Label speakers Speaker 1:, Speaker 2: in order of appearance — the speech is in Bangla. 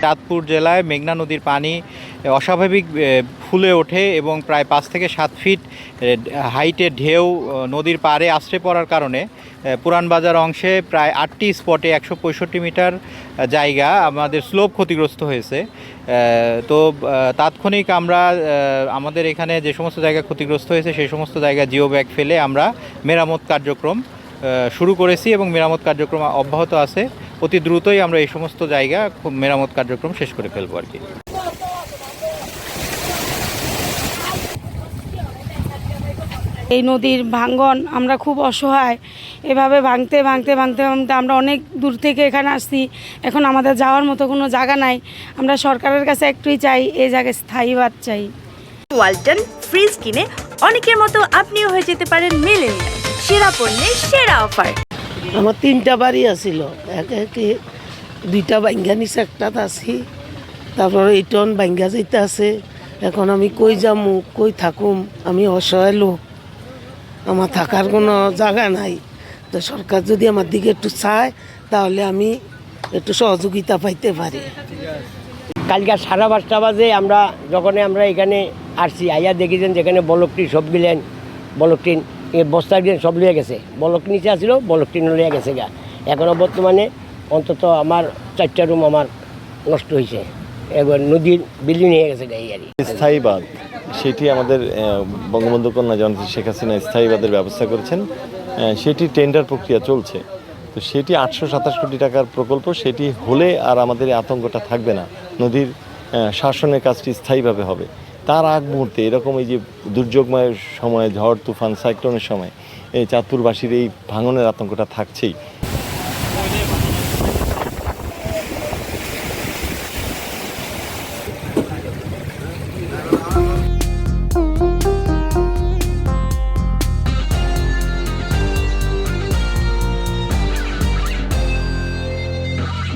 Speaker 1: চাঁদপুর জেলায় মেঘনা নদীর পানি অস্বাভাবিক ফুলে ওঠে এবং প্রায় 5 থেকে 7 ফিট হাইটে ঢেউ নদীর পাড়ে আছড়ে পড়ার কারণে পুরান বাজার অংশে প্রায় 8টি স্পটে 165 মিটার জায়গা আমাদের স্লোপ ক্ষতিগ্রস্ত হয়েছে। তো তাৎক্ষণিক আমরা আমাদের এখানে যে সমস্ত জায়গা ক্ষতিগ্রস্ত হয়েছে সেই সমস্ত জায়গা জিও ব্যাগ ফেলে আমরা মেরামত কার্যক্রম শুরু করেছি এবং মেরামত কার্যক্রম অব্যাহত আছে। অতি দ্রুতই আমরা এই সমস্ত জায়গা মেরামত কার্যক্রম শেষ করে ফেলবো আর কি।
Speaker 2: এই নদীর ভাঙ্গন আমরা খুব অসহায়, এভাবে ভাঙতে ভাঙতে ভাঙতে ভাঙতে আমরা অনেক দূর থেকে এখানে আসছি। এখন আমাদের যাওয়ার মতো কোনো জায়গা নাই। আমরা সরকারের কাছে একটুই চাই, এই জায়গায় স্থায়ী বাদ চাই।
Speaker 3: ওয়ালটন ফ্রিজ কিনে অনেকের মতো আপনিও হয়ে যেতে পারেন মিলেনিয়াল। সেরা পণ্যের সেরা অফার।
Speaker 4: আমার 3টা বাড়ি আছিল, একে 2টা বাইঙ্গা নিচে একটা আছি, তারপরে ইটন বাইঙ্গা যেতে আছে। এখন আমি কই যামু, কই থাকুম? আমি অসহায় লোক, আমার থাকার কোনো জায়গা নাই। তো সরকার যদি আমার দিকে একটু চায় তাহলে আমি একটু সহযোগিতা পাইতে পারি।
Speaker 5: কালকে 5:30 বাজে যখন আমরা এখানে আসছি, আইয়া দেখেছেন যেখানে বলকটি সব গেলেন, বলকটিন বস্তা দিয়ে সব লিয়ে গেছে। বলক নিচে আসছিল, বলকটিন লিয়ে গেছে গা। এখনও বর্তমানে অন্তত আমার 4টা রুম আমার নষ্ট হয়েছে, এবার নদীর বিল্ডিং নিয়ে গেছে গা। এই আর
Speaker 6: স্থায়ী বাঁধ, সেটি আমাদের বঙ্গবন্ধু কন্যা জননেত্রী শেখ হাসিনা স্থায়ী বাঁধের ব্যবস্থা করেছেন। সেটি টেন্ডার প্রক্রিয়া চলছে। তো সেটি 827 কোটি টাকার প্রকল্প। সেটি হলে আর আমাদের এই আতঙ্কটা থাকবে না, নদীর শাসনের কাজটি স্থায়ীভাবে হবে। তার আগ মুহূর্তে এরকম এই যে দুর্যোগময় সময়, ঝড় তুফান সাইক্লোনের সময় এই চাঁদপুরবাসীর এই ভাঙনের আতঙ্কটা থাকছেই।